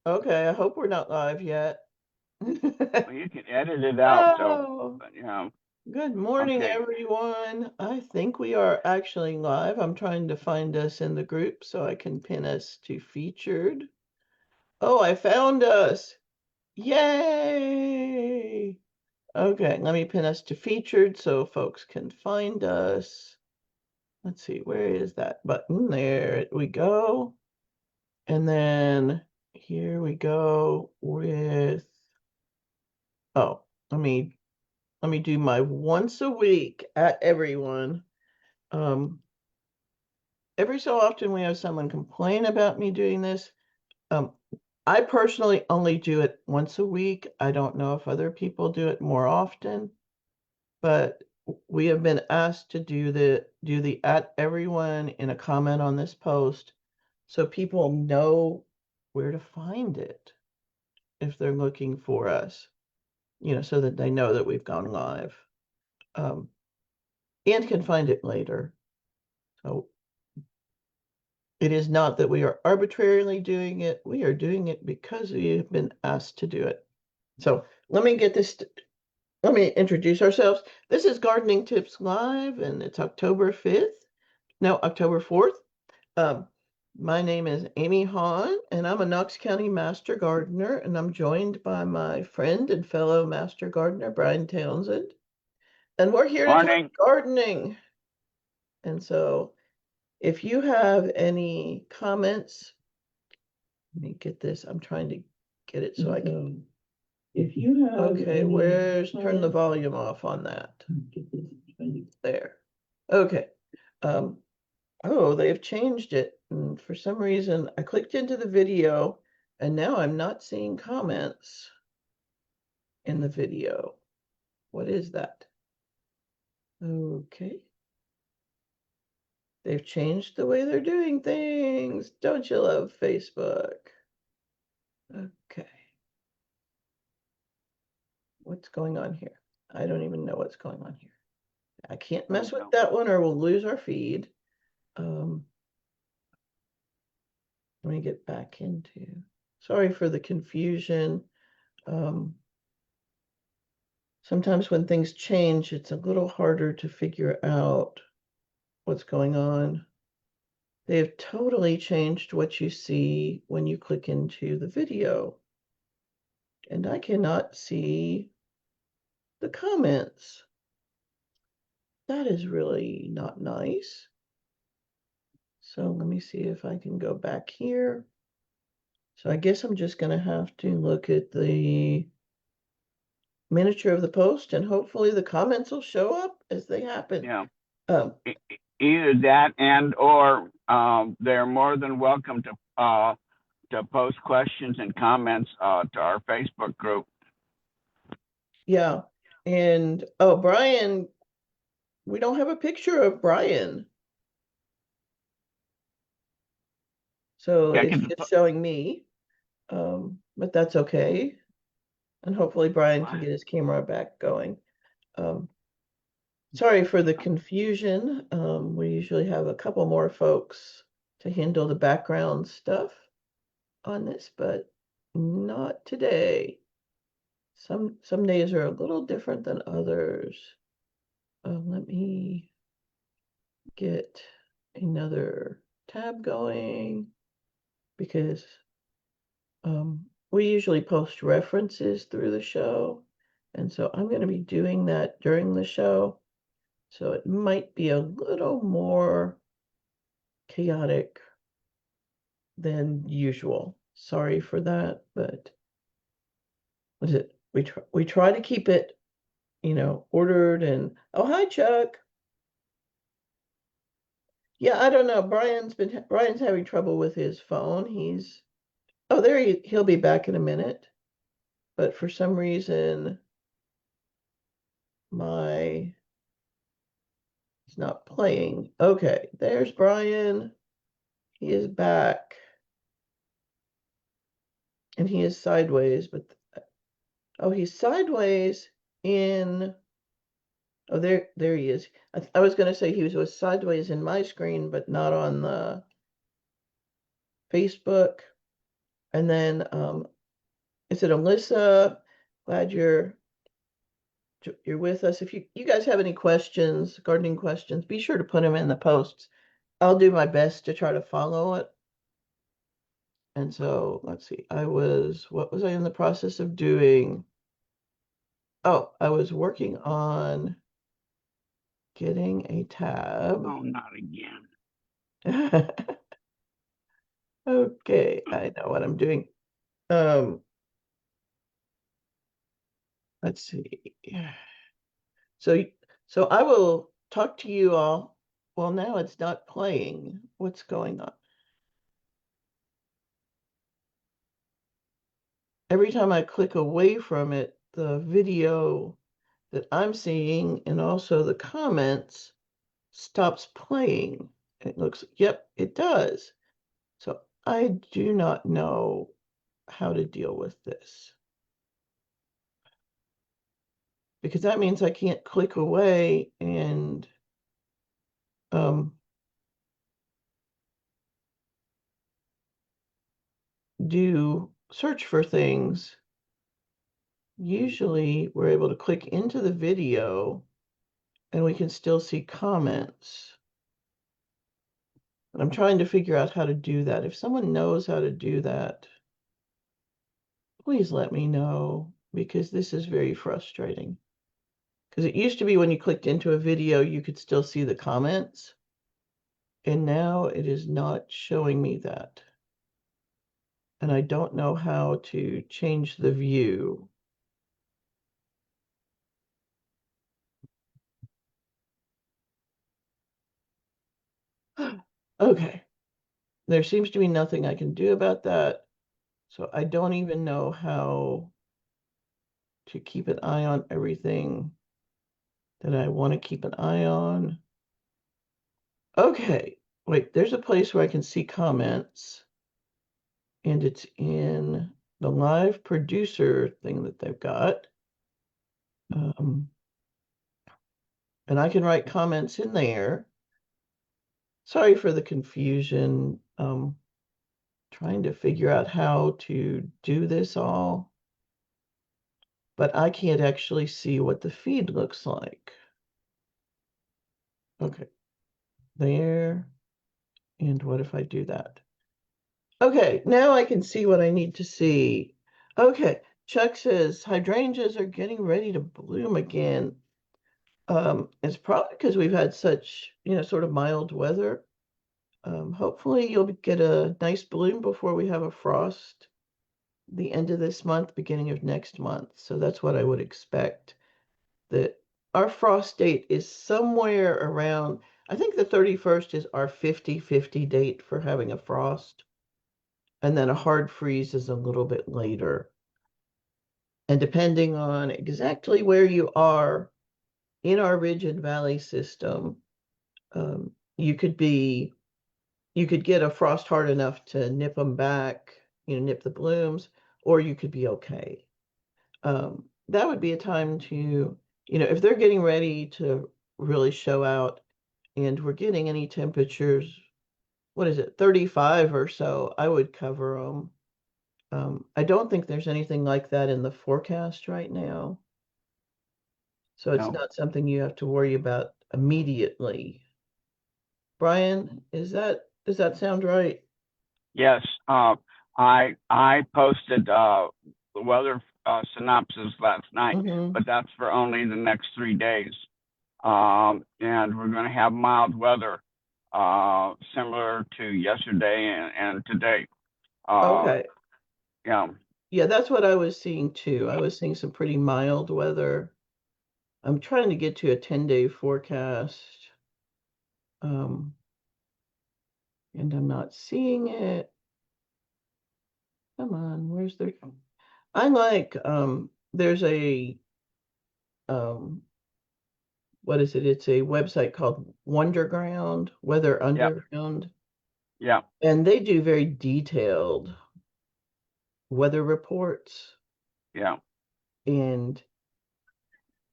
Okay, I hope we're not live yet. Well, you can edit it out. So, Oh, but, good morning, okay. everyone. I think we are actually live. I'm trying to find us in the group so I can pin us to featured. Oh, I found us. Yay! Okay, let me pin us to featured so folks can find us. Let's see, where is that button? There we go. And then here we go with, oh, let me do my once a week at everyone. Um, every so often we have someone complain about me doing this. Um, I personally only do it once a week. I don't know if other people do it more often, but we have been asked to do the at everyone in a comment on this post so people know where to find it if they're looking for us, so that they know that we've gone live, um, and can find it later. So it is not that we are arbitrarily doing it. We are doing it because we have been asked to do it. So let me introduce ourselves. This is Gardening Tips Live, and it's October 5th. No, October 4th. Um, my name is Amy Hahn, and I'm a Knox County Master Gardener, and I'm joined by my friend and fellow Master Gardener, Brian Townsend. And we're here to talk Morning. gardening. And so if you have any comments, let me get this. I'm trying to get it so I can. If you have okay, turn the volume off on that. There. Okay. Um, oh, they've changed it. And for some reason, I clicked into the video and now I'm not seeing comments in the video. What is that? Okay. They've changed the way they're doing things. Don't you love Facebook? Okay. What's going on here? I don't even know what's going on here. I can't Oh, mess with well, that one or we'll lose our feed. Um, Let me get back into. Sorry for the confusion. Um, Sometimes when things change, it's a little harder to figure out what's going on. They have totally changed what you see when you click into the video. And I cannot see the comments. That is really not nice. So let me see if I can go back here. So I guess I'm just going to have to look at the miniature of the post and hopefully the comments will show up as they happen. yeah. Um, Either that and or they're more than welcome to post questions and comments to our Facebook group. yeah. And oh, Brian, we don't have a picture of Brian. So Yeah, it's just showing me. But that's okay. And hopefully Brian can get his camera back going. Um, Sorry for the confusion. We usually have a couple more folks to handle the background stuff on this, but not today. Some days are a little different than others. Let me get another tab going because we usually post references through the show. And so I'm going to be doing that during the show. So it might be a little more chaotic than usual. Sorry for that, but what is it? We try to keep it, ordered and oh hi Chuck. Yeah, I don't know. Brian's having trouble with his phone. He'll be back in a minute. But for some reason my it's not playing. Okay, there's Brian. He is back. And he is sideways, but oh, he's sideways in oh there he is. I was gonna say was sideways in my screen, but not on the Facebook. And then is it Alyssa? Glad you're with us. If you guys have any questions, gardening questions, be sure to put them in the posts. I'll do my best to try to follow it. And so let's see, what was I in the process of doing? Oh, I was working on getting a tab. Oh, not again. Okay, I know what I'm doing. Um, let's see. So, so I will talk to you all. Well, now it's not playing. What's going on? Every time I click away from it, the video that I'm seeing and also the comments stops playing. It looks, yep, it does. So I do not know how to deal with this because that means I can't click away and um, do search for things. Usually we're able to click into the video and we can still see comments. And I'm trying to figure out how to do that. If someone knows how to do that, please let me know because this is very frustrating. Because it used to be when you clicked into a video, you could still see the comments. And now it is not showing me that. And I don't know how to change the view. Okay, there seems to be nothing I can do about that. So I don't even know how to keep an eye on everything that I want to keep an eye on. Okay, wait, there's a place where I can see comments, and it's in the live producer thing that they've got. And I can write comments in there. Sorry for the confusion. Trying to figure out how to do this all, but I can't actually see what the feed looks like. Okay, there. And what if I do that? Okay, now I can see what I need to see. Okay, Chuck says hydrangeas are getting ready to bloom again. It's probably because we've had such, sort of mild weather. Hopefully you'll get a nice bloom before we have a frost the end of this month, beginning of next month. So that's what I would expect. That our frost date is somewhere around, I think the 31st is our 50-50 date for having a frost. And then a hard freeze is a little bit later. And depending on exactly where you are in our ridge and valley system, um, you could get a frost hard enough to nip them back, nip the blooms, or you could be okay. That would be a time to, if they're getting ready to really show out and we're getting any temperatures, what is it, 35 or so, I would cover them. I don't think there's anything like that in the forecast right now. So it's No. not something you have to worry about immediately. Brian, does that sound right? Yes. I posted the weather synopsis last night, Mm-hmm. but that's for only the next 3 days. And we're going to have mild weather, similar to yesterday and today. Uh, Okay. yeah. Yeah, that's what I was seeing too. I was seeing some pretty mild weather. I'm trying to get to a 10-day forecast. Um, and I'm not seeing it. Come on, where's the I like there's a um what is it? It's a website called Wunderground, Weather Yep. Underground, Yep. and they do very detailed weather reports. Yeah. And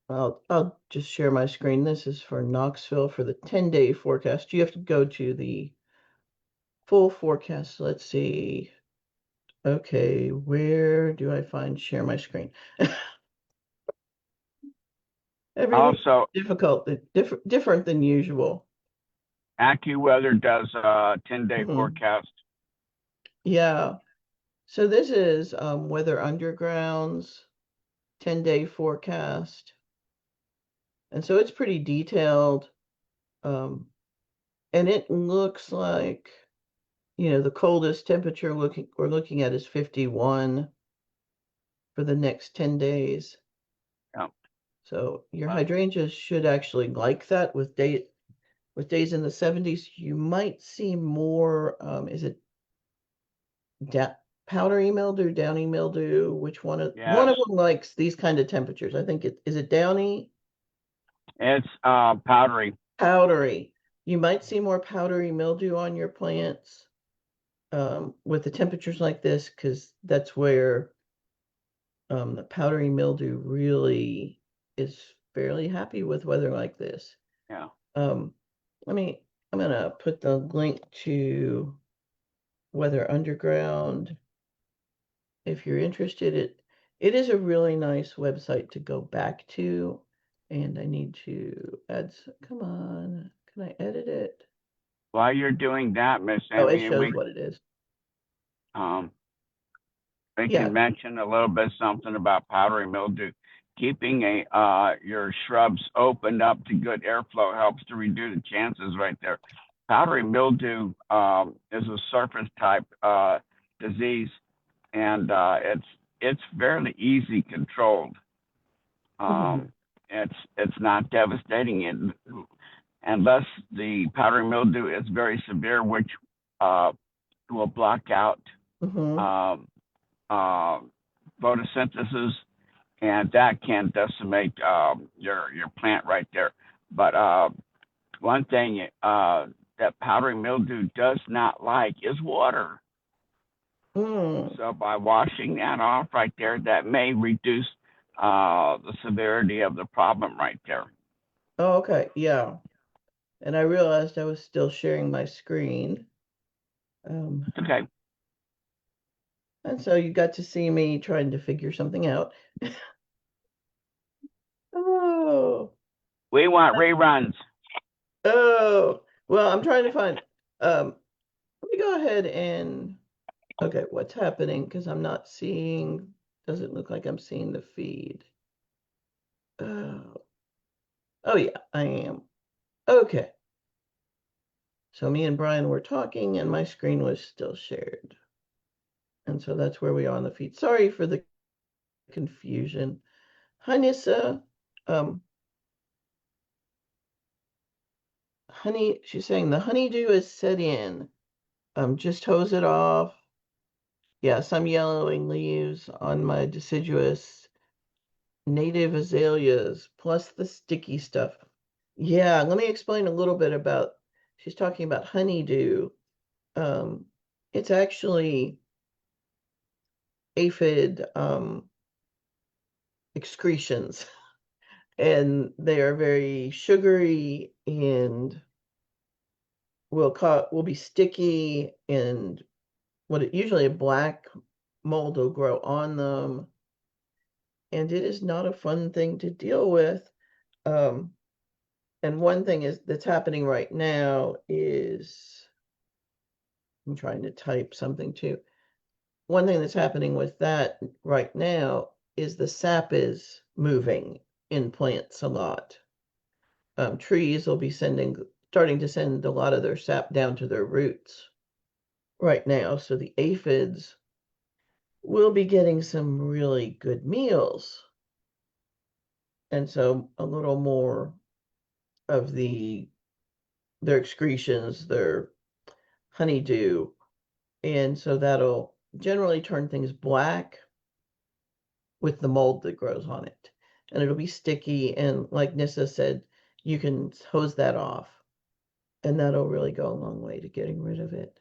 I'll just share my screen. This is for Knoxville for the 10-day forecast. You have to go to the full forecast. Let's see. Okay, where do I find share my screen? Everything's Also, difficult, different than usual. AccuWeather does a 10-day Mhm. forecast. Yeah. So this is Weather Underground's 10-day forecast. And so it's pretty detailed. Um, and it looks like, the coldest temperature we're looking at is 51 for the next 10 days. Yeah. So your Well, hydrangeas should actually like that with days in the 70s. You might see more, is it da powdery mildew, downy mildew? Which one yes, of them likes these kind of temperatures? I think is it downy? it's powdery. Powdery. You might see more powdery mildew on your plants with the temperatures like this, because that's where the powdery mildew really is fairly happy with weather like this. Yeah. Um, I'm gonna put the link to Weather Underground if you're interested. It is a really nice website to go back to, and I need to add. Come on, can I edit it? While you're doing that, Miss Oh, it Amy, shows what it is. um, we Yeah. can mention a little bit something about powdery mildew. Keeping your shrubs opened up to good airflow helps to reduce the chances right there. Powdery mildew is a surface type disease, and it's fairly easy controlled. Mhm. Um, it's not devastating, and unless the powdery mildew is very severe, which uh, will block out Mhm. um, uh, photosynthesis, and that can decimate your plant right there. But one thing that powdery mildew does not like is water. Mm. So by washing that off right there, that may reduce the severity of the problem right there. Oh, okay. Yeah. And I realized I was still sharing my screen. Um, Okay, and so you got to see me trying to figure something out. Oh, we want reruns. oh. Well, I'm trying to find. Um, Let me go ahead and okay, what's happening? Because I'm not seeing. Doesn't look like I'm seeing the feed. Oh, oh yeah, I am. Okay. So me and Brian were talking, and my screen was still shared, and so that's where we are on the feed. Sorry for the confusion. Hi, Nissa. Um, she's saying the honeydew is set in. Just hose it off. Yeah, some yellowing leaves on my deciduous native azaleas, plus the sticky stuff. Yeah, let me explain a little bit about, she's talking about honeydew. Um, it's actually aphid excretions, and they are very sugary and will be sticky, and usually a black mold will grow on them, and it is not a fun thing to deal with. Um, and one thing that's happening right now is I'm trying to type something too. One thing that's happening with that right now is the sap is moving in plants a lot. Trees will be starting to send a lot of their sap down to their roots right now. So the aphids will be getting some really good meals. And so a little more of their excretions, their honeydew. And so that'll generally turn things black with the mold that grows on it. And it'll be sticky. And like Nissa said, you can hose that off. And that'll really go a long way to getting rid of it.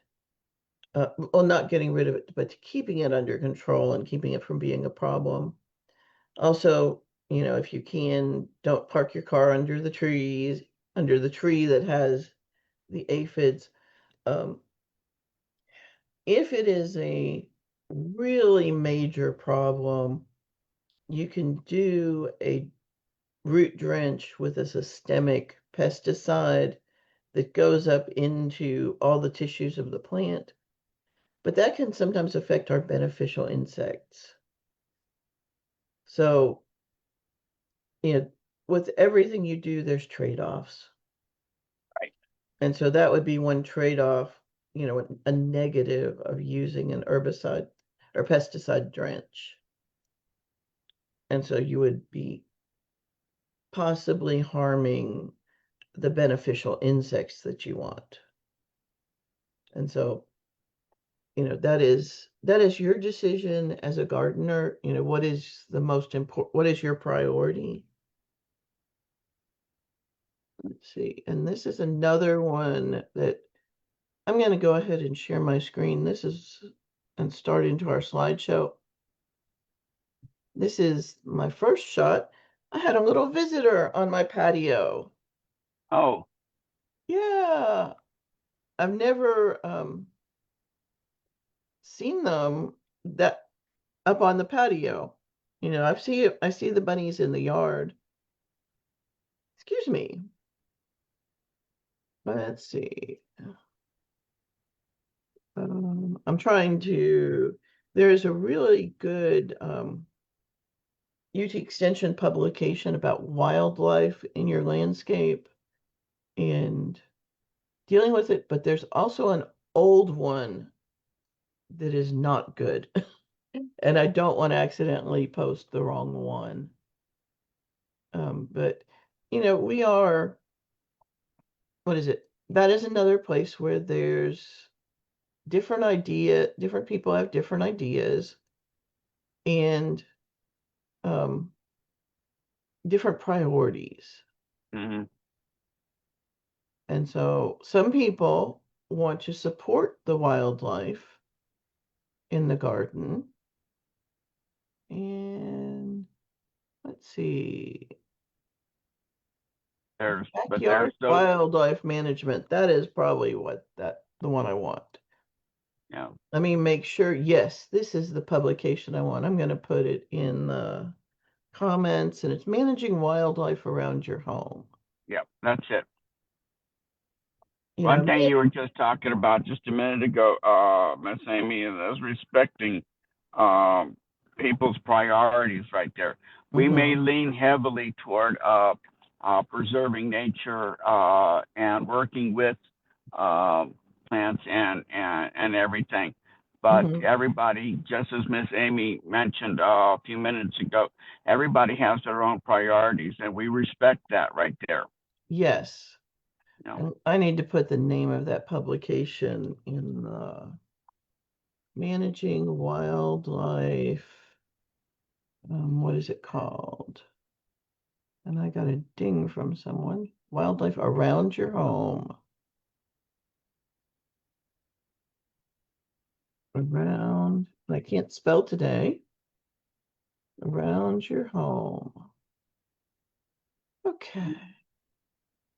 Well, not getting rid of it, but keeping it under control and keeping it from being a problem. Also, if you can, don't park your car under the tree that has the aphids. Um, if it is really major problem, you can do a root drench with a systemic pesticide that goes up into all the tissues of the plant, but that can sometimes affect our beneficial insects. So, you know, with everything you do, there's trade-offs. Right. And so that would be one trade-off, a negative of using an herbicide or pesticide drench. And so you would be possibly harming the beneficial insects that you want. And so, that is your decision as a gardener. What is the most important, what is your priority? Let's see. And this is another one that I'm going to go ahead and share my screen. This is and start into our slideshow. This is my first shot. I had a little visitor on my patio. Oh, Yeah, I've never seen them that up on the patio. I see the bunnies in the yard. Excuse me. Let's see. I'm trying to. There is a really good UT Extension publication about wildlife in your landscape and dealing with it, but there's also an old one that is not good. And I don't want to accidentally post the wrong one. But we are, what is it? That is another place where there's different people have different ideas and um, different priorities. hmm And so some people want to support the wildlife in the garden. And let's see, there's backyard those, wildlife management. That is probably the one I want. you know, Let me make sure. Yes, this is the publication I want. I'm going to put it in the comments, and it's managing wildlife around your home. yeah, that's it. You One know, thing you were just talking about just a minute ago, Miss Amy, is respecting um, people's priorities right there. We may mm-hmm, lean heavily toward preserving nature and working with plants and everything. But mm-hmm. everybody, just as Miss Amy mentioned a few minutes ago, everybody has their own priorities, and we respect that right there. Yes. You know, And I need to put the name of that publication in the Managing Wildlife. What is it called? And I got a ding from someone. Wildlife around your home. Around, I can't spell today. Around your home. Okay.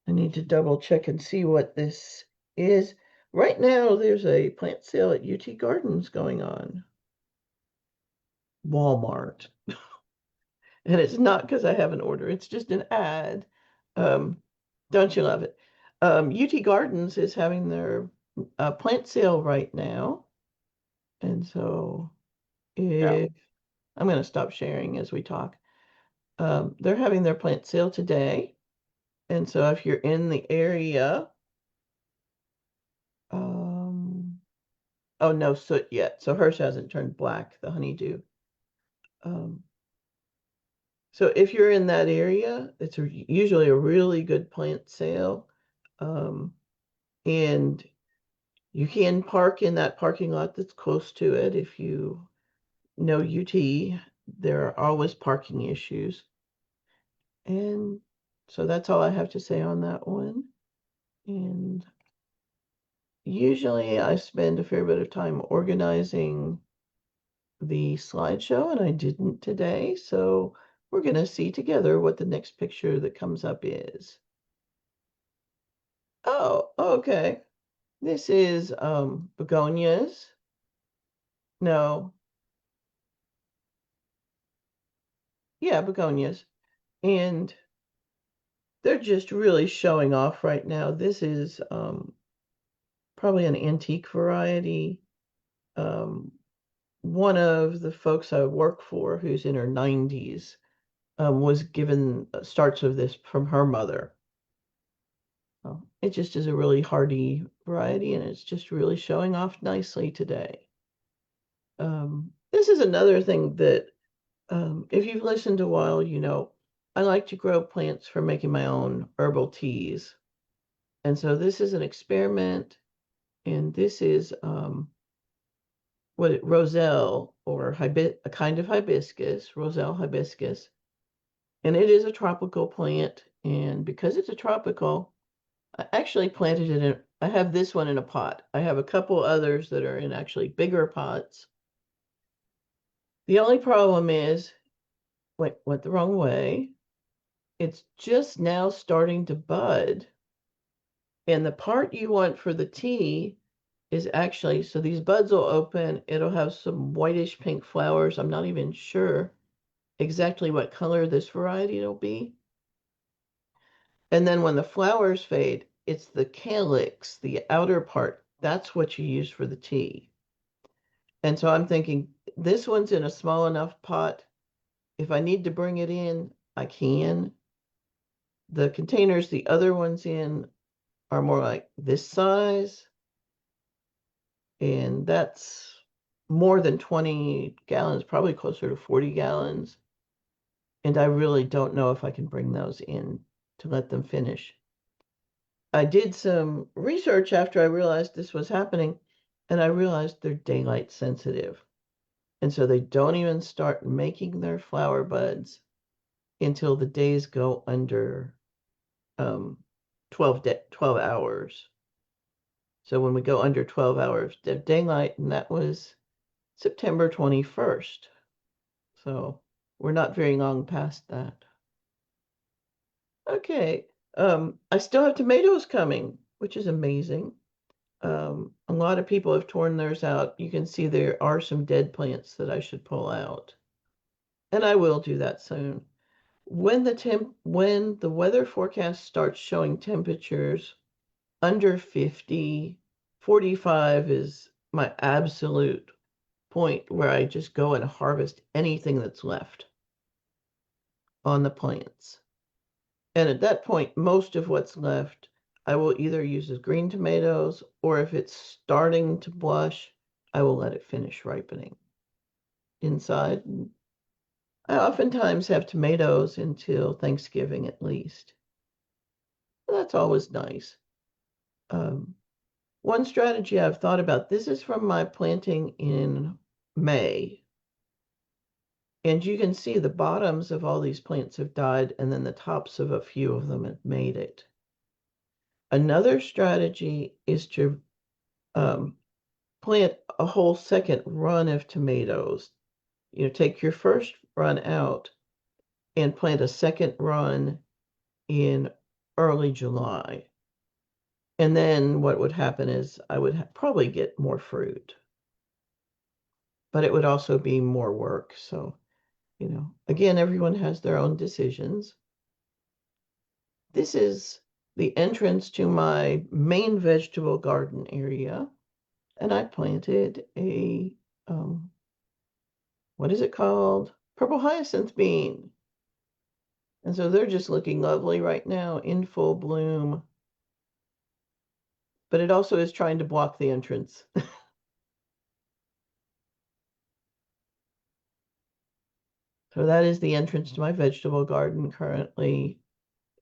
I need to double check and see what this is. Right now, there's a plant sale at UT Gardens going on. Walmart. And it's not because I have an order, it's just an ad. Um, don't you love it? UT Gardens is having their plant sale right now. And so yeah. if I'm going to stop sharing as we talk, they're having their plant sale today. And so if you're in the area, um, oh, no soot yet. So hers hasn't turned black, the honeydew. Um, so if you're in that area, it's usually a really good plant sale. Um, and you can park in that parking lot that's close to it if you know UT. There are always parking issues. And so that's all I have to say on that one. And usually I spend a fair bit of time organizing the slideshow, and I didn't today. So we're going to see together what the next picture that comes up is. Oh, okay. This is begonias. No. Yeah, begonias. And they're just really showing off right now. This is probably an antique variety. Um, one of the folks I work for, who's in her 90s, was given starts of this from her mother. It just is a really hardy variety, and it's just really showing off nicely today. This is another thing that, if you've listened a while, you know, I like to grow plants for making my own herbal teas. And so this is an experiment, and this is roselle, or a kind of hibiscus, roselle hibiscus. And it is a tropical plant, and because it's a tropical, I actually planted it in, I have this one in a pot. I have a couple others that are in actually bigger pots. The only problem is, went the wrong way. It's just now starting to bud. And the part you want for the tea is actually, so these buds will open, it'll have some whitish pink flowers. I'm not even sure exactly what color this variety it'll be. And then when the flowers fade, it's the calyx, the outer part. That's what you use for the tea. And so I'm thinking this one's in a small enough pot. If I need to bring it in, I can. The containers the other ones in are more like this size, and that's more than 20 gallons, probably closer to 40 gallons. And I really don't know if I can bring those in to let them finish. I did some research after I realized this was happening, and I realized they're daylight sensitive. And so they don't even start making their flower buds until the days go under 12 hours. So when we go under 12 hours of daylight, and that was September 21st. So we're not very long past that. Okay. I still have tomatoes coming, which is amazing. A lot of people have torn theirs out. You can see there are some dead plants that I should pull out. And I will do that soon. When the weather forecast starts showing temperatures under 50, 45 is my absolute point where I just go and harvest anything that's left on the plants. And at that point, most of what's left, I will either use as green tomatoes, or if it's starting to blush, I will let it finish ripening inside. I oftentimes have tomatoes until Thanksgiving at least. That's always nice. Um, One strategy I've thought about, this is from my planting in May. And you can see the bottoms of all these plants have died, and then the tops of a few of them have made it. Another strategy is to plant a whole second run of tomatoes. You know, take your first run out and plant a second run in early July. And then what would happen is I would probably get more fruit, but it would also be more work. So, you know, again, everyone has their own decisions. This is the entrance to my main vegetable garden area, and I planted a, what is it called? Purple hyacinth bean. And so they're just looking lovely right now in full bloom, but it also is trying to block the entrance. So that is the entrance to my vegetable garden currently.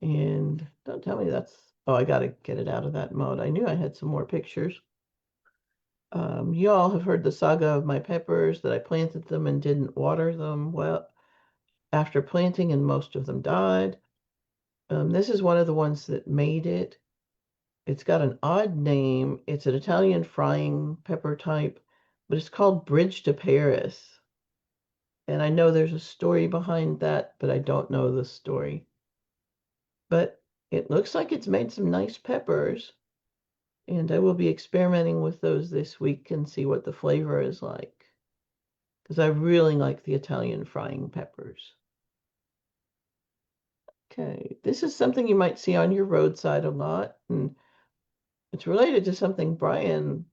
And don't tell me that's, oh, I got to get it out of that mode. I knew I had some more pictures. You all have heard the saga of my peppers, that I planted them and didn't water them well after planting, and most of them died. This is one of the ones that made it. It's got an odd name. It's an Italian frying pepper type, but it's called Bridge to Paris. And I know there's a story behind that, but I don't know the story. But it looks like it's made some nice peppers, and I will be experimenting with those this week and see what the flavor is like. Because I really like the Italian frying peppers. Okay, this is something you might see on your roadside a lot, and it's related to something Brian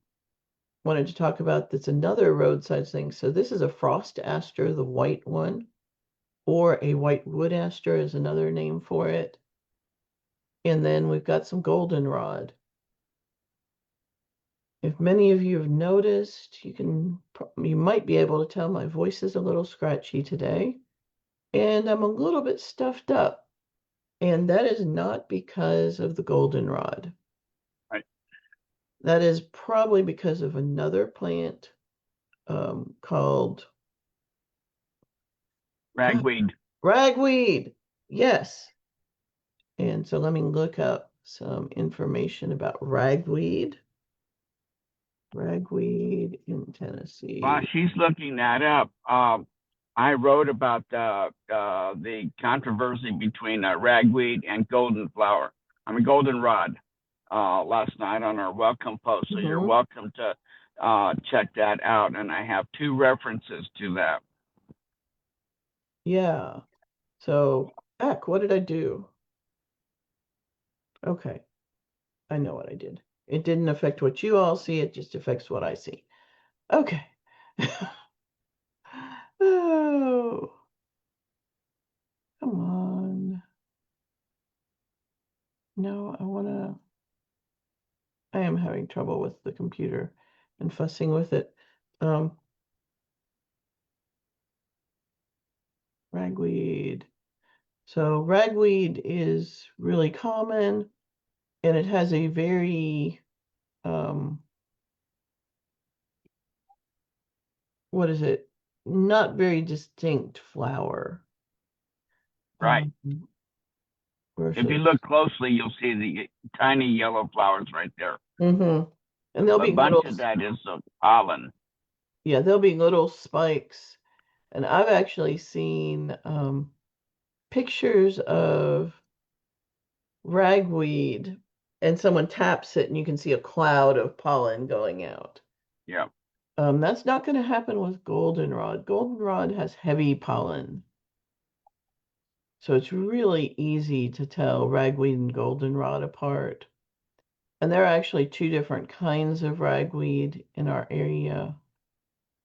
wanted to talk about that's another roadside thing. So this is a frost aster, the white one, or a white wood aster is another name for it. And then we've got some goldenrod. If many of you have noticed, you might be able to tell my voice is a little scratchy today, and I'm a little bit stuffed up. And that is not because of the goldenrod. Right. That is probably because of another plant called Ragweed. ragweed. Yes. And so let me look up some information about ragweed. Ragweed in While Tennessee. she's looking that up, I wrote about the controversy between ragweed and goldenrod, last night on our welcome post. So you're Hmm. welcome to check that out. And I have two references to that. Yeah. So, heck, what did I do? Okay, I know what I did. It didn't affect what you all see, it just affects what I see. Okay. Oh, come on. No, I am having trouble with the computer and fussing with it. Um, Ragweed. So ragweed is really common and it has a very, um, what is it? Not very distinct flower. Right. Um, If you versus, look closely, you'll see the tiny yellow flowers right there. and there'll A be bunch little, of that is pollen. yeah, there'll be little spikes. And I've actually seen pictures of ragweed and someone taps it and you can see a cloud of pollen going out. Yeah. That's not going to happen with goldenrod. Goldenrod has heavy pollen. So it's really easy to tell ragweed and goldenrod apart. And there are actually two different kinds of ragweed in our area.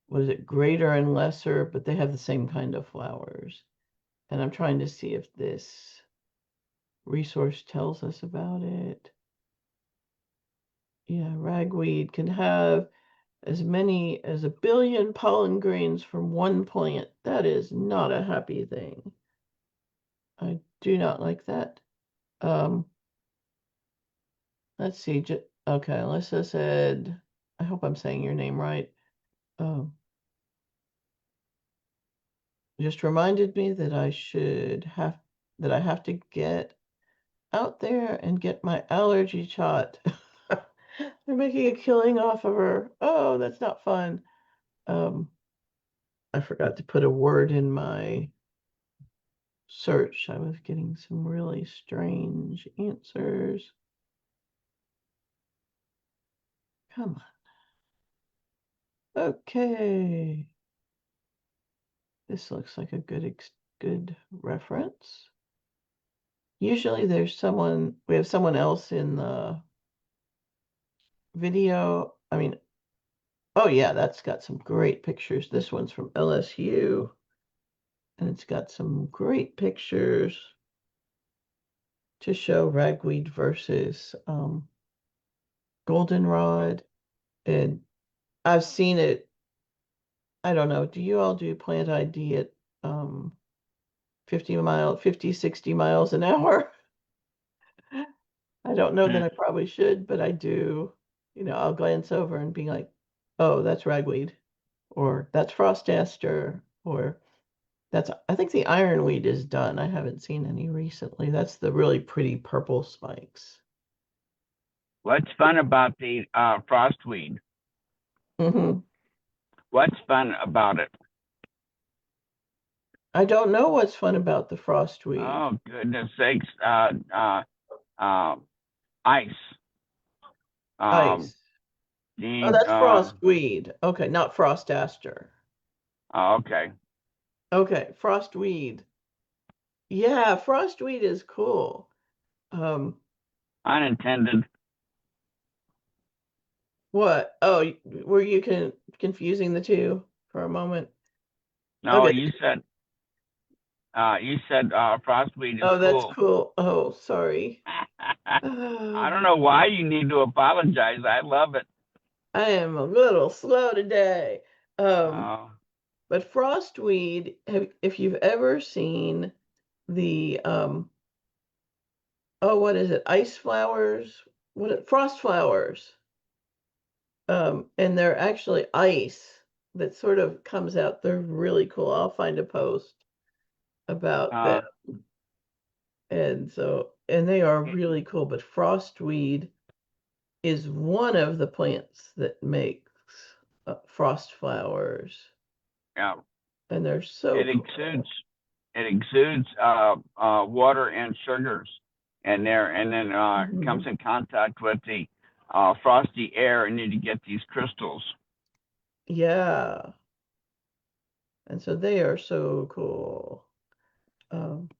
What is it, greater and lesser, but they have the same kind of flowers. And I'm trying to see if this resource tells us about it. Yeah, ragweed can have as many as 1 billion pollen grains from one plant. That is not a happy thing. I do not like that. Um, let's see. Okay, Alyssa said, I hope I'm saying your name right. Um, just reminded me that I have to get out there and get my allergy shot. They're making a killing off of her. Oh, that's not fun. Um, I forgot to put a word in my search. I was getting some really strange answers. Come on. Okay. This looks like a good reference. Usually we have someone else in the video. I mean, oh yeah, that's got some great pictures. This one's from LSU, and it's got some great pictures to show ragweed versus goldenrod. And I've seen it. I don't know. Do you all do plant ID at 50, 60 miles an hour? I don't know that Mm. I probably should, but I do. I'll glance over and be like, oh, that's ragweed, or that's frost aster, or I think the ironweed is done. I haven't seen any recently. That's the really pretty purple spikes. What's fun about the frostweed? Hmm. What's fun about it? I don't know what's fun about the frostweed. Oh, goodness sakes. Ice. Um, Ice. Oh, the, that's frostweed. Okay, not frost aster. oh, okay. Okay, frostweed. Yeah, frostweed is cool. Um, Unintended. what? Oh, were you confusing the two for a moment? No, Okay. you said frostweed is Oh, that's cool. cool. Oh, sorry. I I don't know why you need to apologize. I love it. am a little slow today. Um, Oh, but frostweed, if you've ever seen the oh, what is it? Ice flowers? Frost flowers. And they're actually ice that sort of comes out. They're really cool. I'll find a post about them. uh, And they are really cool. But frostweed is one of the plants that makes frost flowers, yeah. and they're so It cool. exudes it exudes water and sugars and there and then comes Mhm. in contact with the frosty air and then you get these crystals. Yeah, and so they are so cool. Um,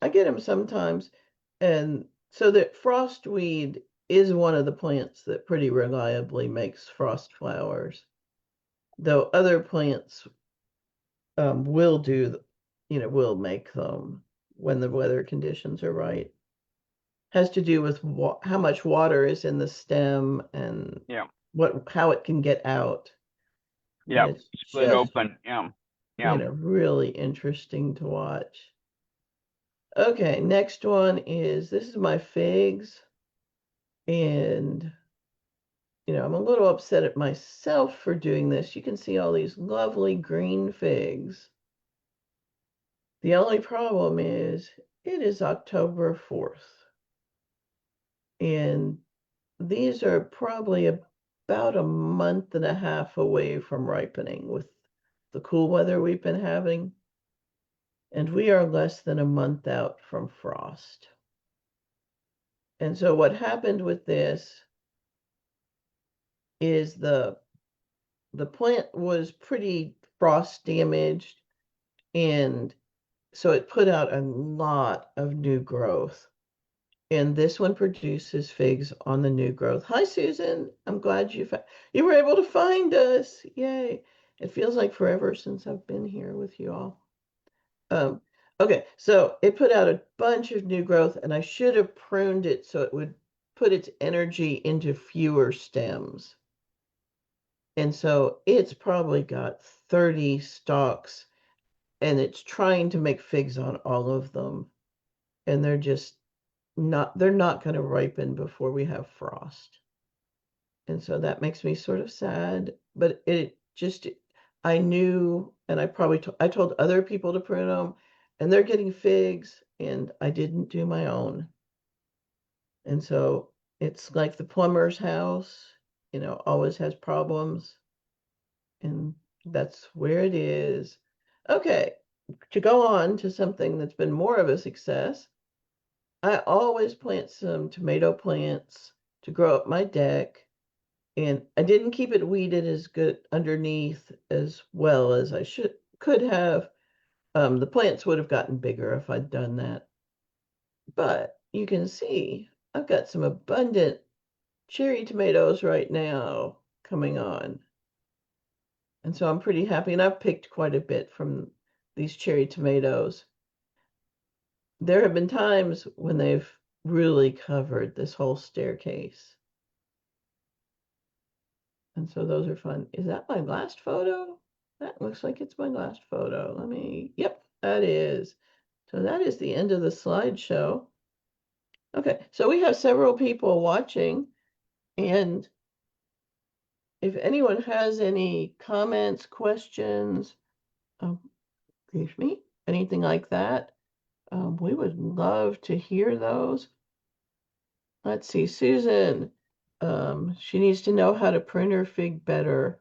I get them sometimes, and so that frostweed is one of the plants that pretty reliably makes frost flowers, though other plants will will make them when the weather conditions are right. Has to do with how much water is in the stem and Yeah. how it can get out. And Yeah. it's Split just, open. Yeah. Yeah. really interesting to watch. Okay, next one is this is my figs. And, I'm a little upset at myself for doing this. You can see all these lovely green figs. The only problem is it is October 4th. And these are probably about a month and a half away from ripening with the cool weather we've been having. And we are less than a month out from frost. And so what happened with this is the plant was pretty frost damaged, and so it put out a lot of new growth. And this one produces figs on the new growth. Hi, Susan. I'm glad you were able to find us. Yay. It feels like forever since I've been here with you all. Um, okay, so it put out a bunch of new growth, and I should have pruned it so it would put its energy into fewer stems. And so it's probably got 30 stalks, and it's trying to make figs on all of them. And they're not going to ripen before we have frost. And so that makes me sort of sad, but I knew, and I told other people to prune them, and they're getting figs, and I didn't do my own. And so it's like the plumber's house, always has problems, and that's where it is. Okay, to go on to something that's been more of a success, I always plant some tomato plants to grow up my deck, and I didn't keep it weeded as good underneath as well as I could have. The plants would have gotten bigger if I'd done that. But you can see I've got some abundant cherry tomatoes right now coming on. And so I'm pretty happy, and I've picked quite a bit from these cherry tomatoes. There have been times when they've really covered this whole staircase. And so those are fun. Is that my last photo? That looks like it's my last photo. Yep, that is. So that is the end of the slideshow. Okay, so we have several people watching, and if anyone has any comments, questions, um, excuse me, anything like that, we would love to hear those. Let's see, Susan, she needs to know how to prune her fig better.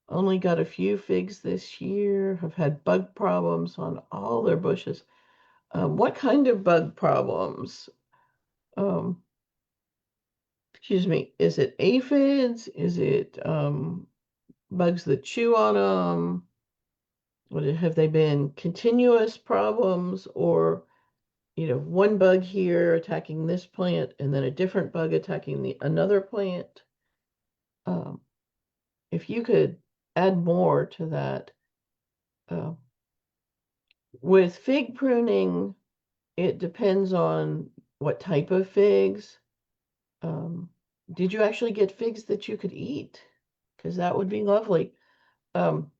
Only got a few figs this year, have had bug problems on all their bushes. What kind of bug problems? Um, excuse me, is it aphids? Is it bugs that chew on them? Have they been continuous problems, or one bug here attacking this plant and then a different bug attacking the another plant. Um, if you could add more to that. Uh, with fig pruning, it depends on what type of figs. Um, did you actually get figs that you could eat? Because that would be lovely. Um,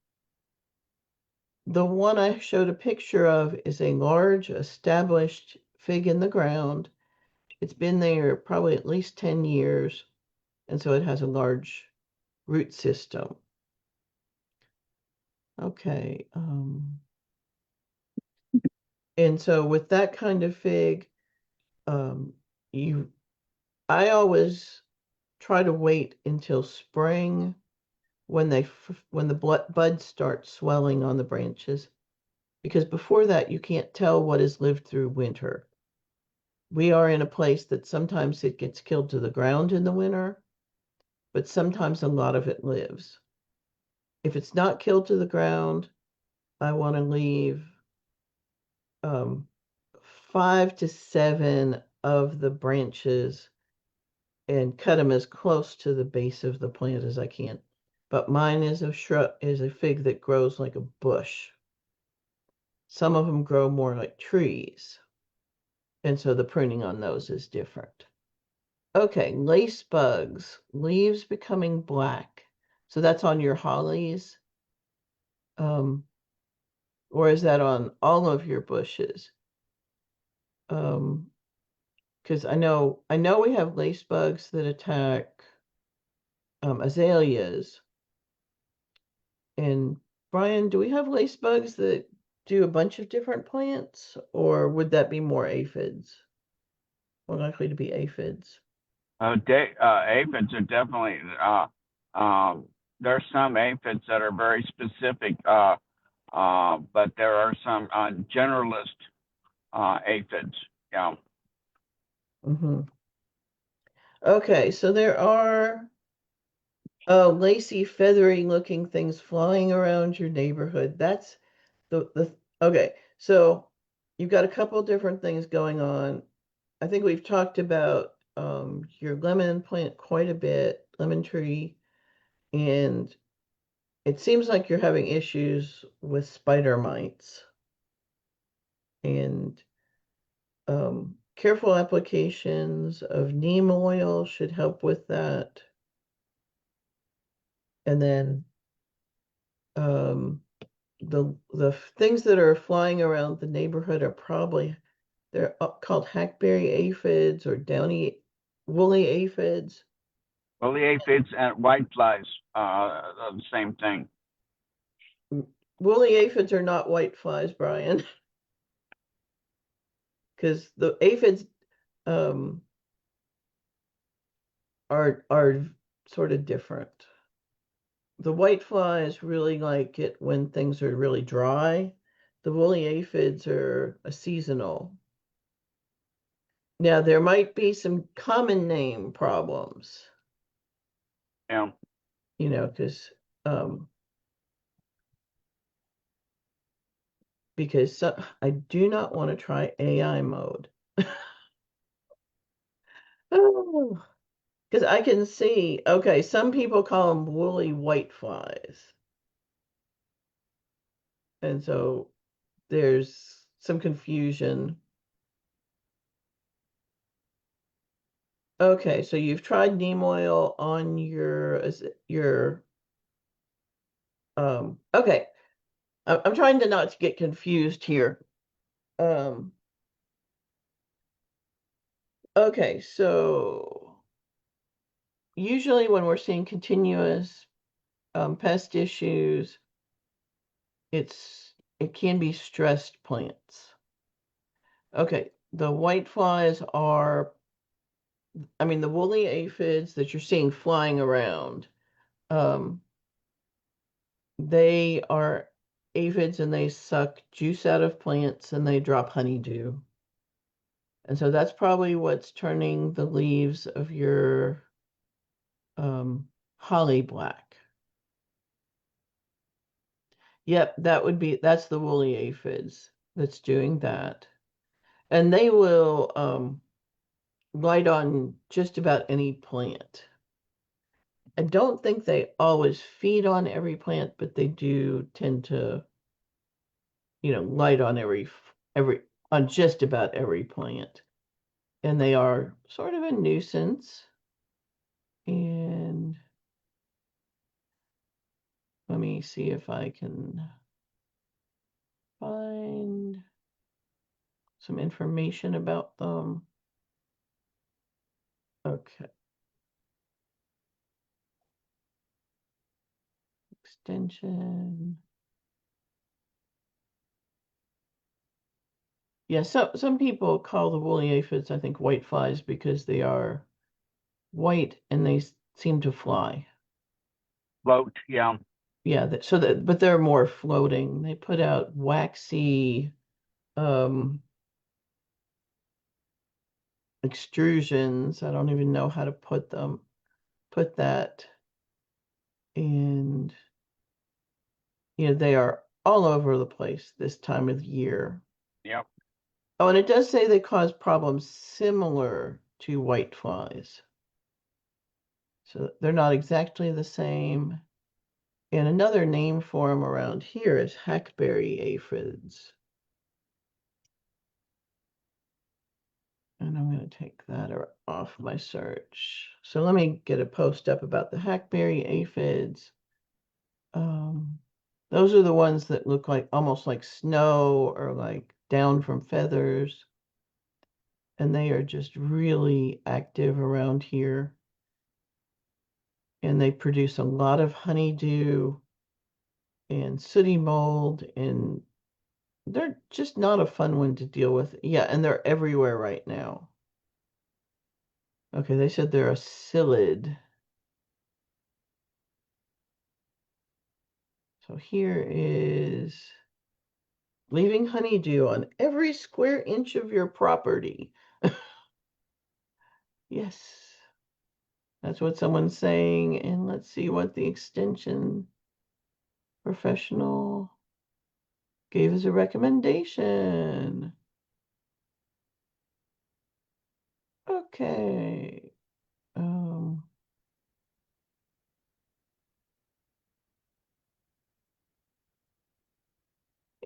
the one I showed a picture of is a large established fig in the ground. It's been there probably at least 10 years, and so it has a large root system. Okay. And so with that kind of fig, um, you I always try to wait until spring when the buds start swelling on the branches, because before that you can't tell what has lived through winter. We are in a place that sometimes it gets killed to the ground in the winter, but sometimes a lot of it lives. If it's not killed to the ground, I want to leave um, 5 to 7 of the branches and cut them as close to the base of the plant as I can. But mine is a fig that grows like a bush. Some of them grow more like trees, and so the pruning on those is different. Okay, lace bugs, leaves becoming black. So that's on your hollies, um, or is that on all of your bushes? Because I know we have lace bugs that attack azaleas. And Brian, do we have lace bugs that do a bunch of different plants, or would that be more aphids? More likely to be aphids. Aphids are definitely, um, there's some aphids that are very specific, but there are some generalist aphids. Yeah. Hmm. Okay, so there are lacy, feathery looking things flying around your neighborhood. That's the okay. So you've got a couple different things going on. I think we've talked about your lemon plant quite a bit, lemon tree, and it seems like you're having issues with spider mites. And careful applications of neem oil should help with that. And then um, the things that are flying around the neighborhood are probably they're called hackberry aphids or downy woolly aphids. Well, the aphids and whiteflies are the same thing. Woolly aphids are not white flies, Brian, because the aphids um, are sort of different. The white flies really like it when things are really dry. The woolly aphids are a seasonal. Now, there might be some common name problems, Yeah. because um, I do not want to try AI mode. Oh, because I can see, okay, some people call them woolly white flies. And so there's some confusion. Okay, so you've tried neem oil on your okay. I'm trying to not to get confused here. Um, okay, so usually when we're seeing continuous pest issues, it can be stressed plants. Okay, the white flies are, I mean, the woolly aphids that you're seeing flying around, um, they are aphids and they suck juice out of plants and they drop honeydew. And so that's probably what's turning the leaves of your holly black. Yep, that's the woolly aphids that's doing that. And they will light on just about any plant. I don't think they always feed on every plant, but they do tend to, light on every on just about every plant. And they are sort of a nuisance. And let me see if I can find some information about them. Okay. Extension. Yeah, so some people call the woolly aphids, I think, white flies because they are white and they seem to fly. Float, yeah. Yeah, but they're more floating. They put out waxy um extrusions. I don't even know how to put that. And they are all over the place this time of year. Yep. Oh, and it does say they cause problems similar to white flies. So they're not exactly the same. And another name for them around here is hackberry aphids. And I'm going to take that off my search. So let me get a post up about the hackberry aphids. Um, those are the ones that look like almost like snow or like down from feathers. And they are just really active around here. And they produce a lot of honeydew and sooty mold, and they're just not a fun one to deal with. Yeah, and they're everywhere right now. Okay, they said they're a psyllid. So here is leaving honeydew on every square inch of your property. Yes, that's what someone's saying. And let's see what the extension professional gave as a recommendation. Okay.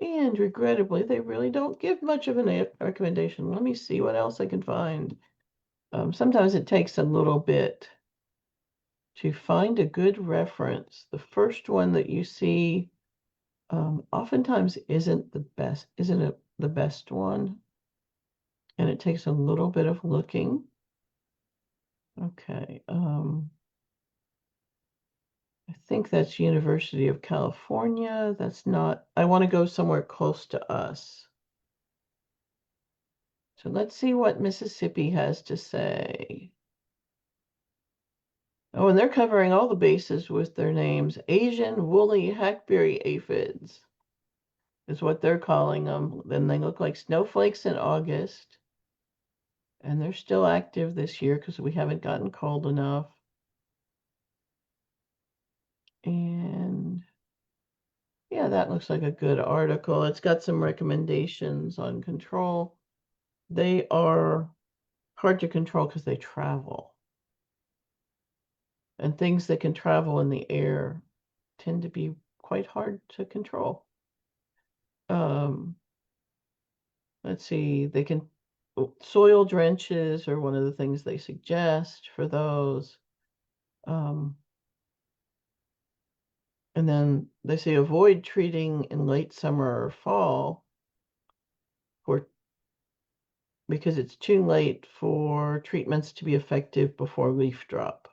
And regrettably, they really don't give much of a recommendation. Let me see what else I can find. Sometimes it takes a little bit to find a good reference. The first one that you see oftentimes isn't it the best one, and it takes a little bit of looking. Okay, I think that's University of California. That's not, I want to go somewhere close to us. So let's see what Mississippi has to say. Oh, and they're covering all the bases with their names. Asian woolly hackberry aphids is what they're calling them. Then they look like snowflakes in August. And they're still active this year because we haven't gotten cold enough. And yeah, that looks like a good article. It's got some recommendations on control. They are hard to control because they travel. And things that can travel in the air tend to be quite hard to control. Um, let's see, soil drenches are one of the things they suggest for those. Um, and then they say avoid treating in late summer or fall for because it's too late for treatments to be effective before leaf drop.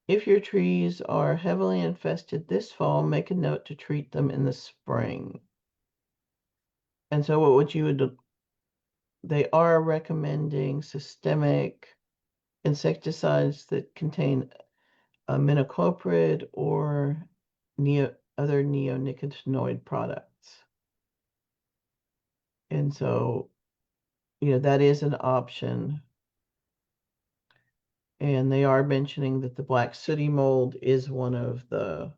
If your trees are heavily infested this fall, make a note to treat them in the spring. And so they are recommending systemic insecticides that contain imidacloprid or other neonicotinoid products. And so, that is an option. And they are mentioning that the black sooty mold is one of the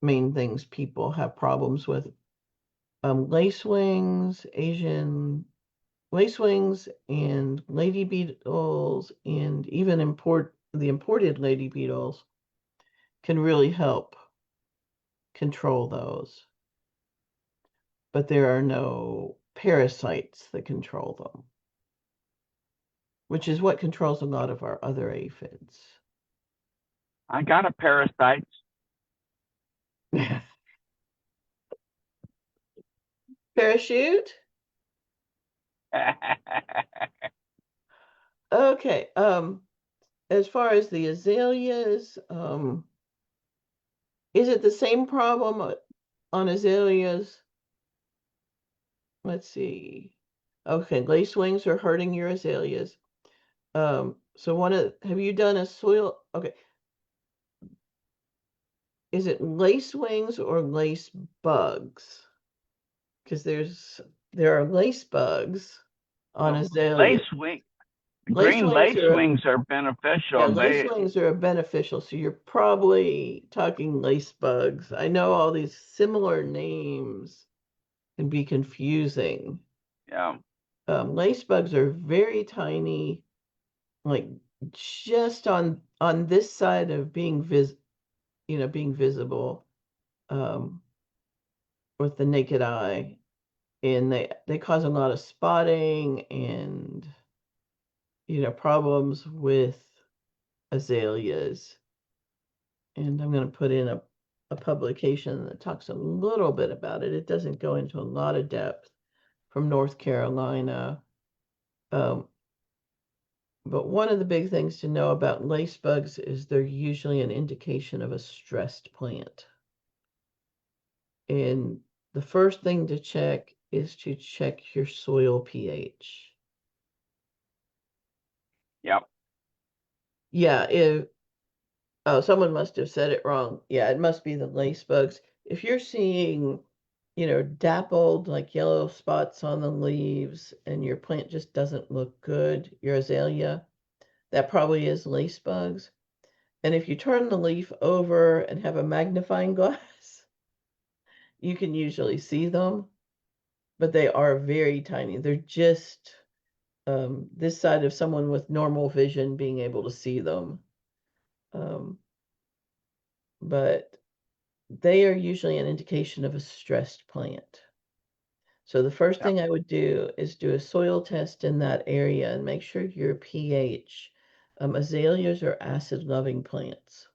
main things people have problems with. lacewings, Asian lacewings, and lady beetles, and even the imported lady beetles can really help control those. But there are no parasites that control them, which is what controls a lot of our other aphids. I got a parasite. Parachute? Okay. As far as the azaleas, is it the same problem on azaleas? Let's see. Okay, lacewings are hurting your azaleas. So have you done a soil? Okay, is it lacewings or lace bugs? Because there are lace bugs on Well, azaleas. lace wing, green Lacewings lace are wings are Yeah, beneficial. They, lacewings are beneficial, so you're probably talking lace bugs. I know all these similar names can be confusing. yeah, Lace bugs are very tiny, like just on this side of being visible um, with the naked eye, and they cause a lot of spotting and problems with azaleas. And I'm going to put in a publication that talks a little bit about it. It doesn't go into a lot of depth from North Carolina. Um, but one of the big things to know about lace bugs is they're usually an indication of a stressed plant. And the first thing to check is to check your soil pH. yeah. Yeah, oh, someone must have said it wrong. Yeah, it must be the lace bugs. If you're seeing, dappled like yellow spots on the leaves and your plant just doesn't look good, your azalea, that probably is lace bugs. And if you turn the leaf over and have a magnifying glass, you can usually see them, but they are very tiny. They're just this side of someone with normal vision being able to see them. Um, but they are usually an indication of a stressed plant. So the first Yeah. thing I would do is do a soil test in that area and make sure your pH. Azaleas are acid-loving plants.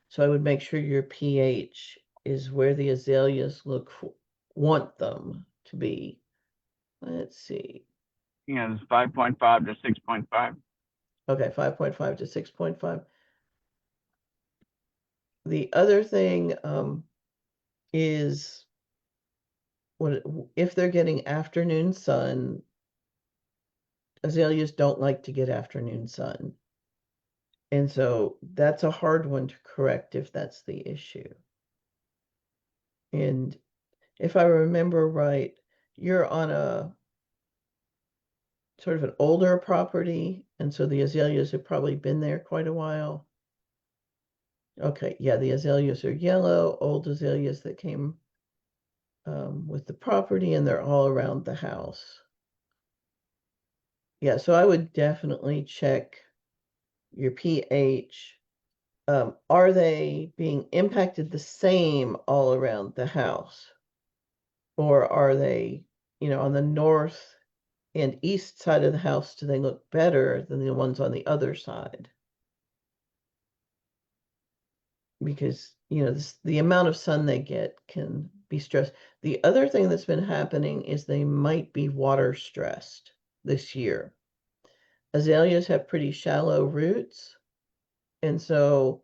So I would make sure your pH is where the azaleas want them to be. Let's see. Yeah, it's 5.5 to 6.5. Okay, 5.5 to 6.5. The other thing is what if they're getting afternoon sun. Azaleas don't like to get afternoon sun. And so that's a hard one to correct if that's the issue. And if I remember right, you're on a sort of an older property, and so the azaleas have probably been there quite a while. Okay, yeah, the azaleas are yellow, old azaleas that came with the property, and they're all around the house. Yeah, so I would definitely check your pH. Are they being impacted the same all around the house? Or are they, on the north and east side of the house, do they look better than the ones on the other side? Because, the amount of sun they get can be stressed. The other thing that's been happening is they might be water stressed this year. Azaleas have pretty shallow roots. And so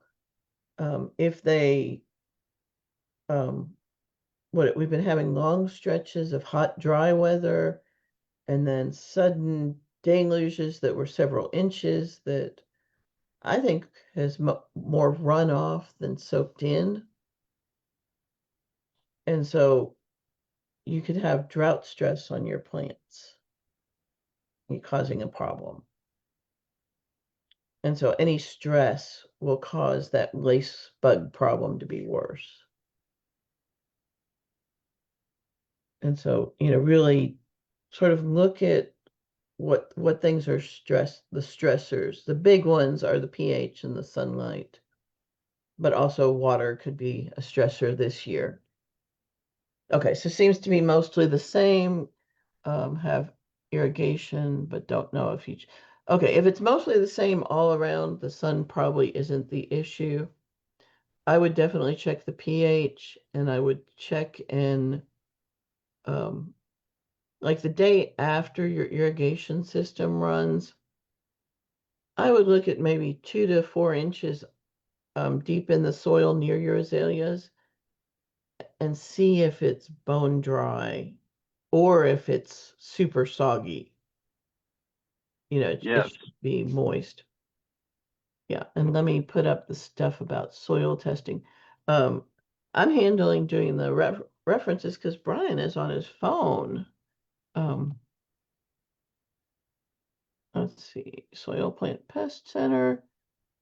if they, um, we've been having long stretches of hot, dry weather and then sudden deluges that were several inches that I think has more runoff than soaked in. And so you could have drought stress on your plants, causing a problem. And so any stress will cause that lace bug problem to be worse. And so, really sort of look at what things are the stressors. The big ones are the pH and the sunlight, but also water could be a stressor this year. Okay, so seems to be mostly the same. Have irrigation, but don't know if each. Okay, if it's mostly the same all around, the sun probably isn't the issue. I would definitely check the pH, and I would check in um, like the day after your irrigation system runs. I would look at maybe 2 to 4 inches deep in the soil near your azaleas and see if it's bone dry or if it's super soggy. It Yes. should be moist. Yeah, and let me put up the stuff about soil testing. Um, I'm handling doing the references because Brian is on his phone. Um, let's see, Soil Plant Pest Center,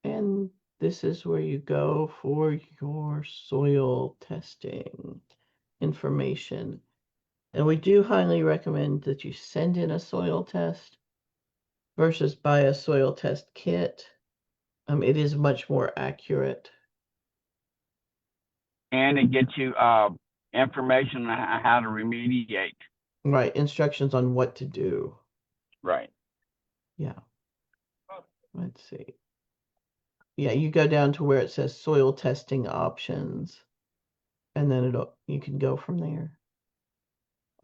and this is where you go for your soil testing information. And we do highly recommend that you send in a soil test versus buy a soil test kit. It is much more accurate. And it gets you information on how to remediate. Right, instructions on what to do. Right. Yeah, let's see. Yeah, you go down to where it says soil testing options, and then you can go from there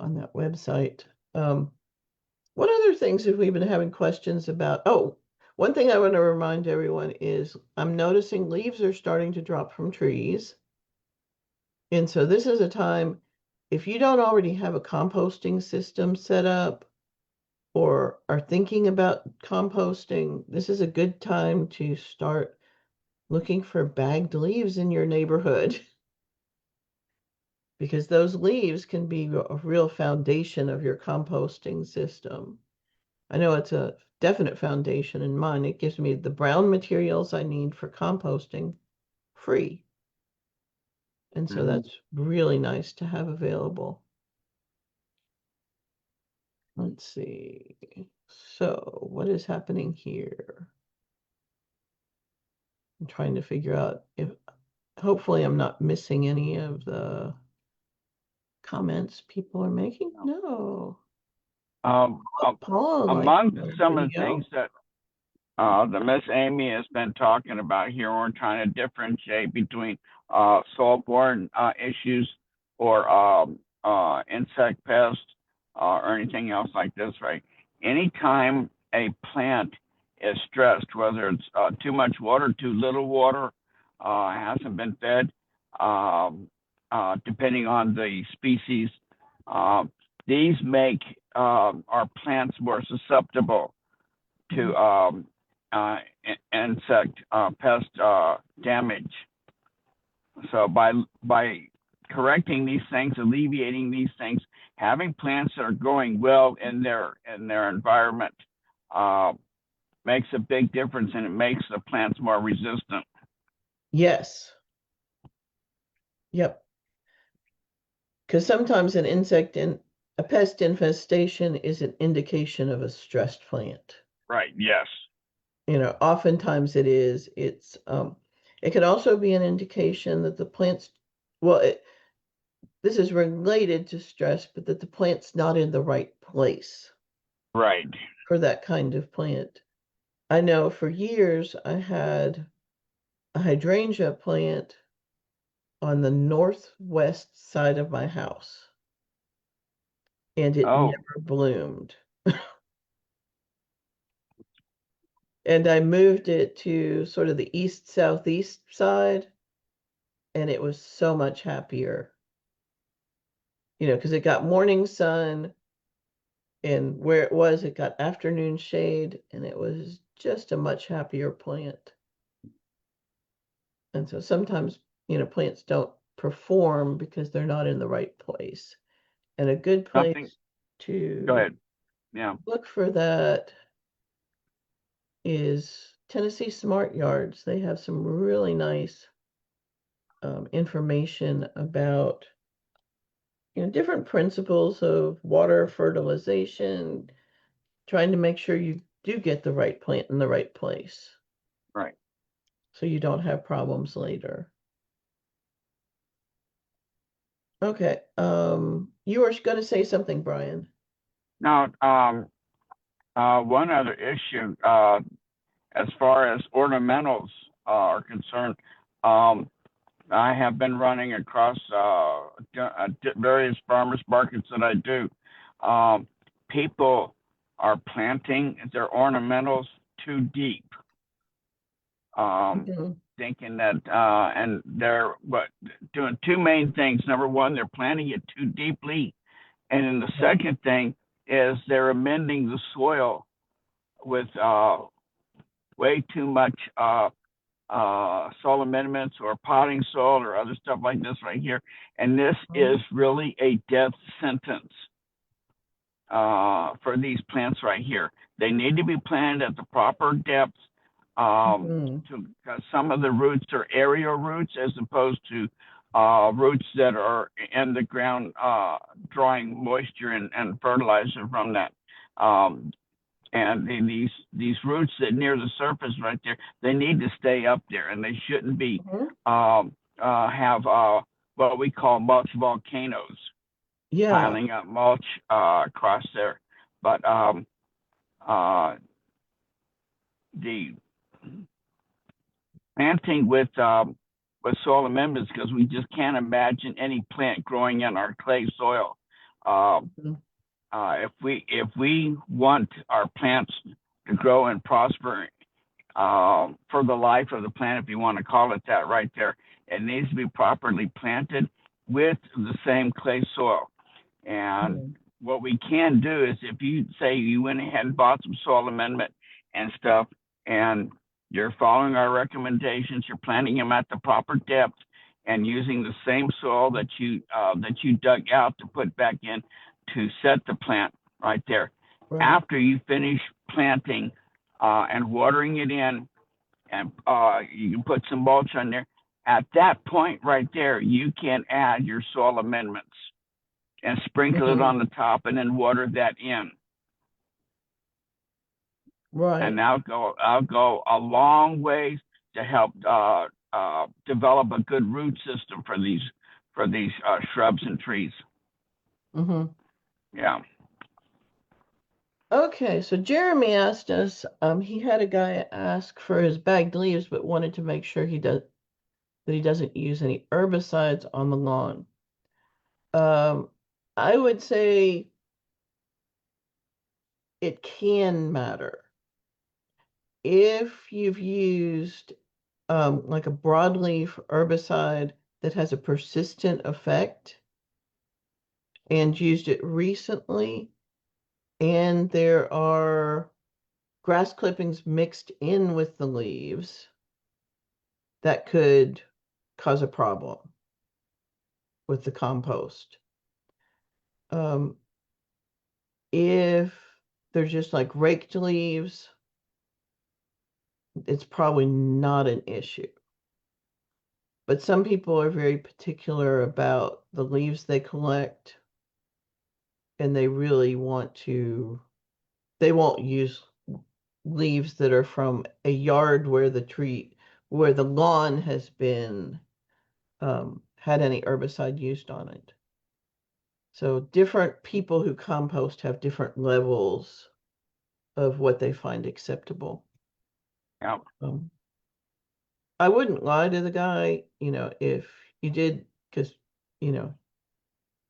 on that website. What other things have we been having questions about? Oh, one thing I want to remind everyone is I'm noticing leaves are starting to drop from trees. And so this is a time, if you don't already have a composting system set up or are thinking about composting, this is a good time to start looking for bagged leaves in your neighborhood because those leaves can be a real foundation of your composting system. I know it's a definite foundation in mine. It gives me the brown materials I need for composting free. And so Mm-hmm. that's really nice to have available. Let's see. So what is happening here? I'm trying to figure out if hopefully I'm not missing any of the comments people are making. No. Um, um, Paula, like, Among some of the video. things that the Miss Amy has been talking about here, we're trying to differentiate between soil-borne issues or insect pests or anything else like this, right? Anytime a plant is stressed, whether it's too much water, too little water, hasn't been fed, depending on the species, uh, these make our plants more susceptible to uh, insect pest damage. So by correcting these things, alleviating these things, having plants that are growing well in their environment uh, makes a big difference, and it makes the plants more resistant. Yes. Yep. Because sometimes a pest infestation is an indication of a stressed plant. Right. Yes. Oftentimes it is. It could also be an indication that the plant's, well, this is related to stress, but that the plant's not in the right place Right. for that kind of plant. I know for years I had a hydrangea plant on the northwest side of my house, and it Oh. never bloomed. And I moved it to sort of the east southeast side, and it was so much happier, because it got morning sun, and where it got afternoon shade, and it was just a much happier plant. And so sometimes, plants don't perform because they're not in the right place. And a good Something. place Go to ahead. Yeah. look for that is Tennessee Smart Yards. They have some really nice information about, different principles of water fertilization, trying to make sure you do get the right plant in the right place Right. so you don't have problems later. Okay. You were going to say something, Brian. Now, one other issue, as far as ornamentals are concerned, um, I have been running across various farmers markets that I do. People are planting their ornamentals too deep, Mhm. thinking that, and they're doing two main things. Number one, they're planting it too deeply, and then the Right. second thing is they're amending the soil with way too much soil amendments or potting soil or other stuff like this right here. And this is Mhm. really a death sentence for these plants right here. They need to be planted at the proper depth Mhm. because some of the roots are aerial roots as opposed to roots that are in the ground drawing moisture and fertilizer from that. Um, and these roots that near the surface right there, they need to stay up there, and they shouldn't be Mhm. have what we call mulch volcanoes Yeah. piling up mulch across there. But uh, the planting with soil amendments, because we just can't imagine any plant growing in our clay soil. Um, Mhm. if we want our plants to grow and prosper for the life of the plant, if you want to call it that, right there, it needs to be properly planted with the same clay soil. And Mhm. what we can do is, if you say you went ahead and bought some soil amendment and stuff, and you're following our recommendations, you're planting them at the proper depth and using the same soil that you dug out to put back in to set the plant right there. Right. After you finish planting and watering it in, and you can put some mulch on there. At that point right there, you can add your soil amendments and sprinkle it Mhm. on the top and then water that in. And Right. I'll go a long ways to help develop a good root system for these shrubs and trees. Mhm. Yeah. Okay, so Jeremy asked us, he had a guy ask for his bagged leaves, but wanted to make sure that he doesn't use any herbicides on the lawn. Um, I would say it can matter. If you've used like a broadleaf herbicide that has a persistent effect and used it recently, and there are grass clippings mixed in with the leaves, that could cause a problem with the compost. Um, if they're just like raked leaves, it's probably not an issue. But some people are very particular about the leaves they collect, and they really they won't use leaves that are from a yard where the lawn has been had any herbicide used on it. So different people who compost have different levels of what they find acceptable. Yeah. Um, I wouldn't lie to the guy, if you did, because, you know,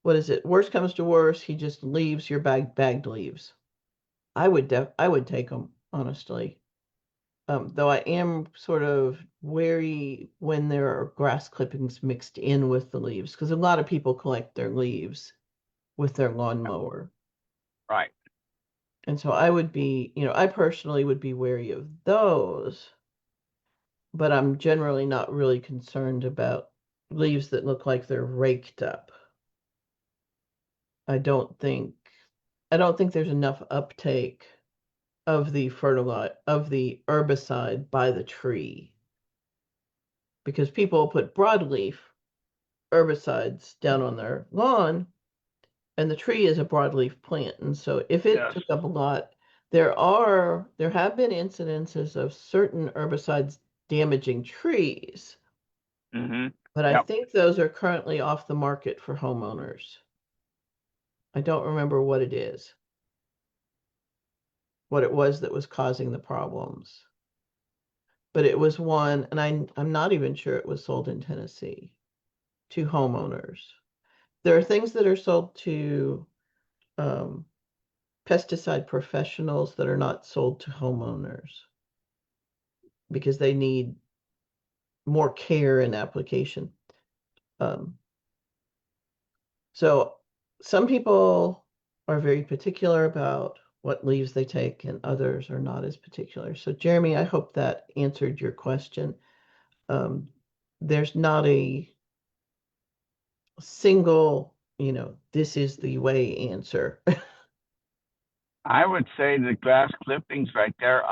what is it? Worst comes to worst, he just leaves your bagged leaves. I would take them, honestly. Though I am sort of wary when there are grass clippings mixed in with the leaves, because a lot of people collect their leaves with their lawnmower. Right. And so I personally would be wary of those, but I'm generally not really concerned about leaves that look like they're raked up. I don't think I don't think there's enough uptake of the herbicide by the tree because people put broadleaf herbicides down on their lawn And the tree is a broadleaf plant, and so if it Yes. took up a lot, there have been incidences of certain herbicides damaging trees, Mm-hmm. but I Yep. think those are currently off the market for homeowners. I don't remember what it is, what it was that was causing the problems. But it was one, and I'm not even sure it was sold in Tennessee to homeowners. There are things that are sold to um, pesticide professionals that are not sold to homeowners because they need more care and application. Um, so some people are very particular about what leaves they take, and others are not as particular. So, Jeremy, I hope that answered your question. Um, there's not a single, this is the way answer. I would say the grass clippings right there,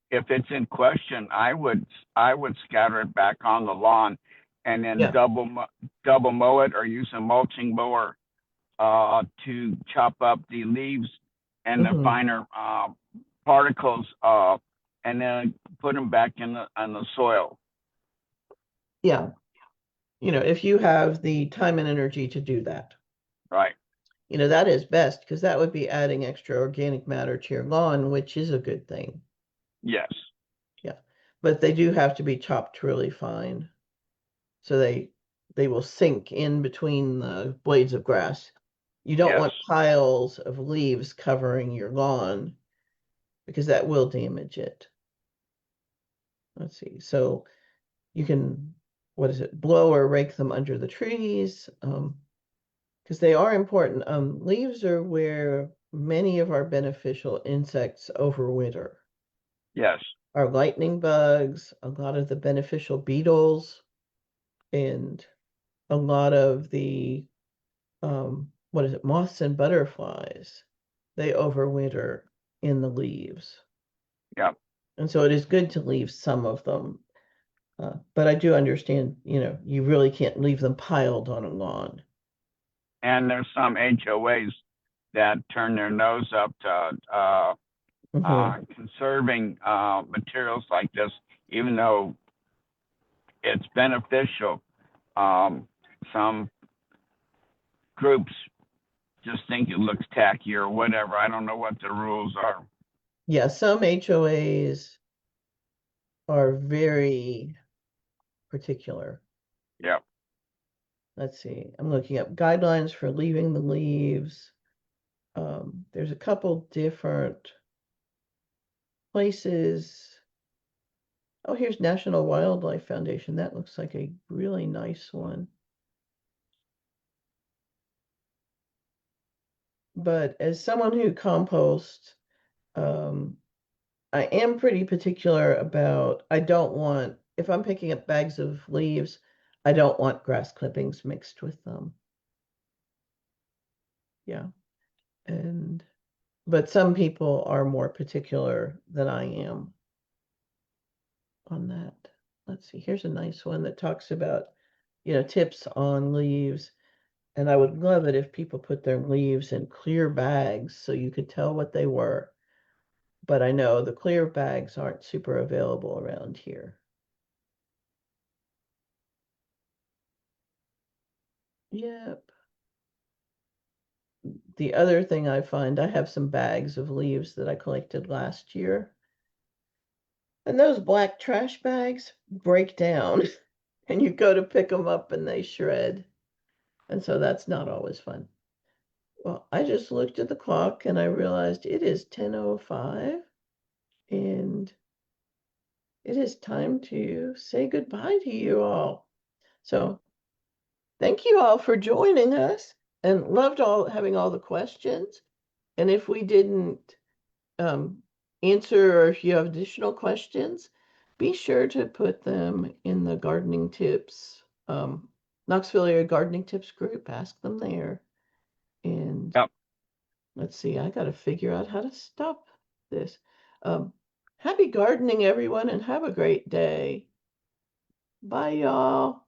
if it's in question, I would scatter it back on the lawn and then Yeah. double mow it or use a mulching mower to chop up the leaves and the Hmm. finer particles and then put them back in the soil. Yeah. If you have the time and energy to do that, Right. that is best because that would be adding extra organic matter to your lawn, which is a good thing. Yes. Yeah. But they do have to be chopped really fine so they will sink in between the blades of grass. You don't Yes. want piles of leaves covering your lawn because that will damage it. Let's see. So you can, what is it, blow or rake them under the trees, because they are important. Leaves are where many of our beneficial insects overwinter. Yes. Our lightning bugs, a lot of the beneficial beetles, and a lot of the, what is it, moths and butterflies. They overwinter in the leaves. Yep. And so it is good to leave some of them. But I do understand, you really can't leave them piled on a lawn. And there's some HOAs that turn their nose up to Hmm. conserving materials like this, even though it's beneficial. Some groups just think it looks tacky or whatever. I don't know what the rules are. Yeah, some HOAs are very particular. Yep. Let's see. I'm looking up guidelines for leaving the leaves. There's a couple different places. Oh, here's National Wildlife Foundation. That looks like a really nice one. But as someone who composts, um, I am pretty particular about, I don't want, if I'm picking up bags of leaves, I don't want grass clippings mixed with them. Yeah. And, but some people are more particular than I am on that. Let's see, here's a nice one that talks about, tips on leaves. And I would love it if people put their leaves in clear bags so you could tell what they were. But I know the clear bags aren't super available around here. Yep. The other thing I find, I have some bags of leaves that I collected last year. And those black trash bags break down and you go to pick them up and they shred. And so that's not always fun. Well, I just looked at the clock and I realized it is 10:05 and it is time to say goodbye to you all. So thank you all for joining us and loved all having all the questions. And if we didn't um, answer or if you have additional questions, be sure to put them in the gardening tips, Knoxville area gardening tips group. Ask them there. And Yep. let's see, I got to figure out how to stop this. Um, Happy gardening, everyone, and have a great day. Bye, y'all.